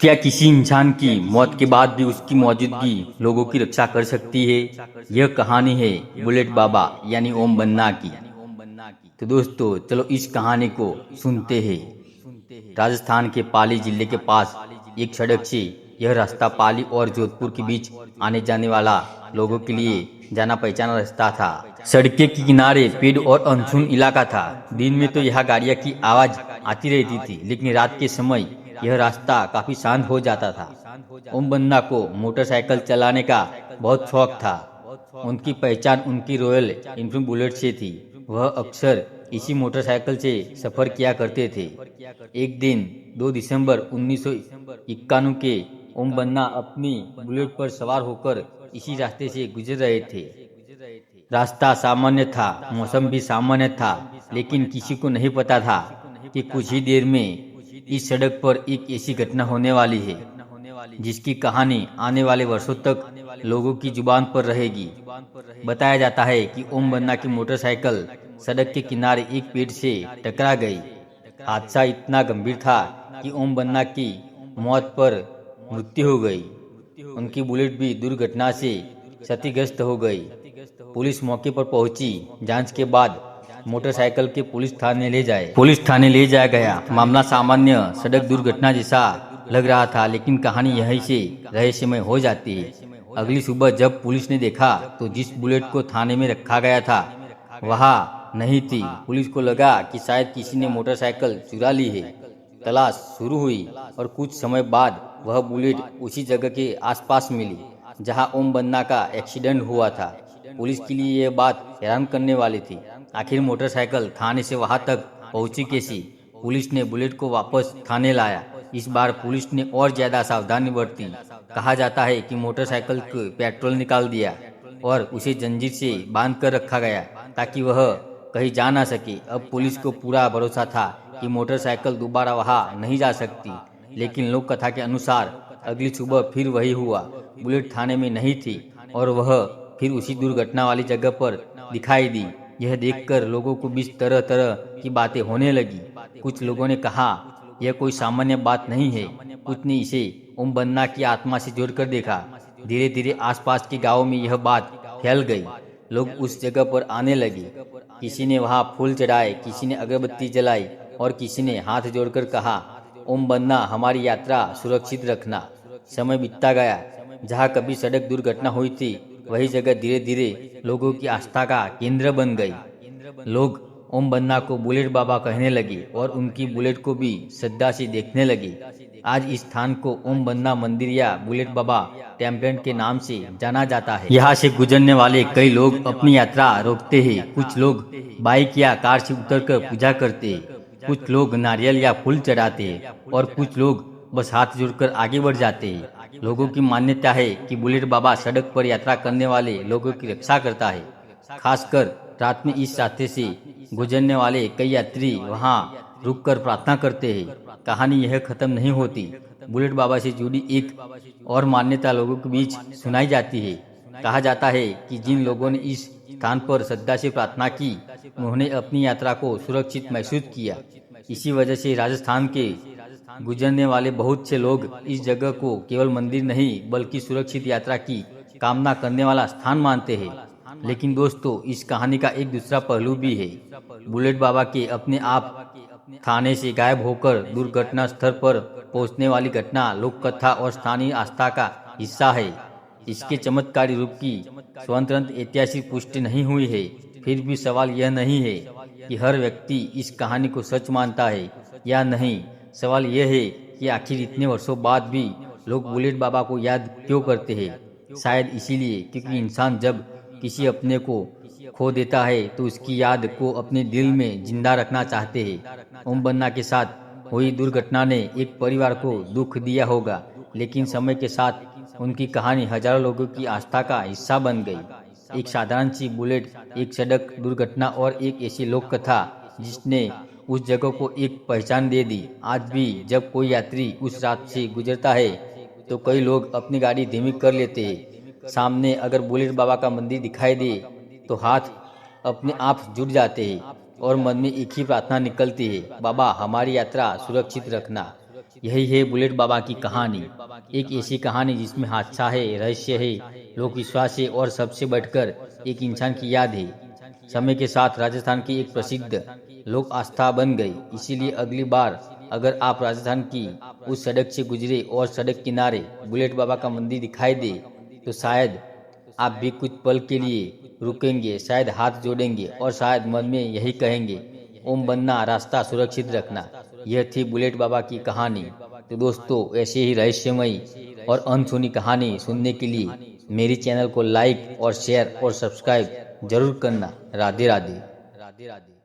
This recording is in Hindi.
क्या किसी इंसान की मौत के बाद भी उसकी मौजूदगी लोगों की रक्षा कर सकती है? यह कहानी है बुलेट बाबा यानी ओम बन्ना की। तो दोस्तों चलो इस कहानी को सुनते हैं। राजस्थान के पाली जिले के पास एक सड़क से यह रास्ता पाली और जोधपुर के बीच आने जाने वाला लोगों के लिए जाना पहचाना रास्ता था। सड़के के किनारे पेड़ और अनसुन इलाका था। दिन में तो यह गाड़ियां की आवाज आती रहती थी, लेकिन रात के समय यह रास्ता काफी शांत हो जाता था। ओम बन्ना को मोटरसाइकिल चलाने का बहुत शौक था। उनकी पहचान उनकी रॉयल इनफील्ड बुलेट से थी। वह अक्सर इसी मोटरसाइकिल से सफर किया करते थे। एक दिन 2 दिसंबर 1991 के ओम बन्ना अपनी बुलेट पर सवार होकर इसी रास्ते से गुजर रहे थे। रास्ता सामान्य था, मौसम भी सामान्य था, लेकिन किसी को नहीं पता था कि कुछ ही देर में इस सड़क पर एक ऐसी घटना होने वाली है जिसकी कहानी आने वाले वर्षों तक लोगों की जुबान पर रहेगी। बताया जाता है कि ओम बन्ना की मोटरसाइकिल सड़क के किनारे एक पेड़ से टकरा गई। हादसा इतना गंभीर था कि ओम बन्ना की मौत पर मृत्यु हो गई। उनकी बुलेट भी दुर्घटना से क्षतिग्रस्त हो गई। पुलिस मौके पर पहुंची। जांच के बाद मोटरसाइकिल के पुलिस थाने ले जाया गया। मामला सामान्य सड़क दुर्घटना जैसा लग रहा था, लेकिन कहानी यहीं से रहस्यमय हो जाती है। अगली सुबह जब पुलिस ने देखा तो जिस बुलेट को थाने में रखा गया था वहाँ नहीं थी। पुलिस को लगा कि शायद किसी ने मोटरसाइकिल चुरा ली है। तलाश शुरू हुई और कुछ समय बाद वह बुलेट उसी जगह के आसपास मिली जहां ओम बन्ना का एक्सीडेंट हुआ था। पुलिस के लिए यह बात हैरान करने वाली थी। आखिर मोटरसाइकिल थाने से वहां तक पहुंची कैसी? पुलिस ने बुलेट को वापस थाने लाया। इस बार पुलिस ने और ज्यादा सावधानी बरती। कहा जाता है कि मोटरसाइकिल को पेट्रोल निकाल दिया और उसे जंजीर से बांध कर रखा गया ताकि वह कहीं जा ना सके। अब पुलिस को पूरा भरोसा था कि मोटरसाइकिल दोबारा वहां नहीं जा सकती, लेकिन लोक कथा के अनुसार अगली सुबह फिर वही हुआ। बुलेट थाने में नहीं थी और वह फिर उसी दुर्घटना वाली जगह पर दिखाई दी। यह देखकर लोगों को बीच तरह तरह की बातें होने लगी। कुछ लोगों ने कहा यह कोई सामान्य बात नहीं है, कुछ ने इसे ओम बन्ना की आत्मा से जोड़कर देखा। धीरे धीरे आसपास के गांवों में यह बात फैल गई। लोग उस जगह पर आने लगे। किसी ने वहां फूल चढ़ाए, किसी ने अगरबत्ती जलाई और किसी ने हाथ जोड़कर कहा, ओम बन्ना हमारी यात्रा सुरक्षित रखना। समय बीतता गया। जहाँ कभी सड़क दुर्घटना हुई थी वही जगह धीरे धीरे लोगों की आस्था का केंद्र बन गई। लोग ओम बन्ना को बुलेट बाबा कहने लगे और उनकी बुलेट को भी श्रद्धा से देखने लगे। आज इस स्थान को ओम बन्ना मंदिर या बुलेट बाबा टेम्पल के नाम से जाना जाता है। यहाँ से गुजरने वाले कई लोग अपनी यात्रा रोकते हैं। कुछ लोग बाइक या कार से उतरकर पूजा करते हैं, कुछ लोग नारियल या फूल चढ़ाते हैं और कुछ लोग बस हाथ जोड़कर आगे बढ़ जाते हैं। लोगों की मान्यता है कि बुलेट बाबा सड़क पर यात्रा करने वाले लोगों की रक्षा करता है। खासकर रात में इस रास्ते से गुजरने वाले कई यात्री वहां रुककर प्रार्थना करते हैं। कहानी यह खत्म नहीं होती। बुलेट बाबा से जुड़ी एक और मान्यता लोगों के बीच सुनाई जाती है। कहा जाता है कि जिन लोगों ने इस स्थान पर श्रद्धा से प्रार्थना की उन्होंने अपनी यात्रा को सुरक्षित महसूस किया। इसी वजह से राजस्थान के गुजरने वाले बहुत से लोग इस जगह को केवल मंदिर नहीं बल्कि सुरक्षित यात्रा की कामना करने वाला स्थान मानते हैं। लेकिन दोस्तों इस कहानी का एक दूसरा पहलू भी है। बुलेट बाबा के अपने आप थाने से गायब होकर दुर्घटना स्थल पर पहुंचने वाली घटना लोक कथा और स्थानीय आस्था का हिस्सा है। इसके चमत्कारी रूप की स्वतंत्र ऐतिहासिक पुष्टि नहीं हुई है। फिर भी सवाल यह नहीं है कि हर व्यक्ति इस कहानी को सच मानता है या नहीं। सवाल यह है कि आखिर इतने वर्षों बाद भी लोग बुलेट बाबा को याद क्यों करते हैं? शायद इसीलिए क्योंकि इंसान जब किसी अपने को खो देता है तो उसकी याद को अपने दिल में जिंदा रखना चाहते हैं। ओम बन्ना के साथ हुई दुर्घटना ने एक परिवार को दुख दिया होगा, लेकिन समय के साथ उनकी कहानी हजारों लोगों की आस्था का हिस्सा बन गई। एक साधारण सी बुलेट, एक सड़क दुर्घटना और एक ऐसी लोक कथा जिसने उस जगह को एक पहचान दे दी। आज भी जब कोई यात्री उस रात से गुजरता है तो कई लोग अपनी गाड़ी धीमी कर लेते हैं। सामने अगर बुलेट बाबा का मंदिर दिखाई दे तो हाथ अपने आप जुड़ जाते हैं और मन में एक ही प्रार्थना निकलती है, बाबा हमारी यात्रा सुरक्षित रखना। यही है बुलेट बाबा की कहानी। एक ऐसी कहानी जिसमें हादसा है, रहस्य है, लोक विश्वास है और सबसे बढ़कर एक इंसान की याद है। समय के साथ राजस्थान की एक प्रसिद्ध लोक आस्था बन गई। इसीलिए अगली बार अगर आप राजस्थान की उस सड़क से गुजरे और सड़क किनारे बुलेट बाबा का मंदिर दिखाई दे तो शायद आप भी कुछ पल के लिए रुकेंगे, शायद हाथ जोड़ेंगे और शायद मन में यही कहेंगे, ओम बनना, रास्ता सुरक्षित रखना। यह थी बुलेट बाबा की कहानी। तो दोस्तों, ऐसे ही रहस्यमयी और अनसुनी कहानी सुनने के लिए मेरी चैनल को लाइक और शेयर और सब्सक्राइब जरूर करना। राधे राधे।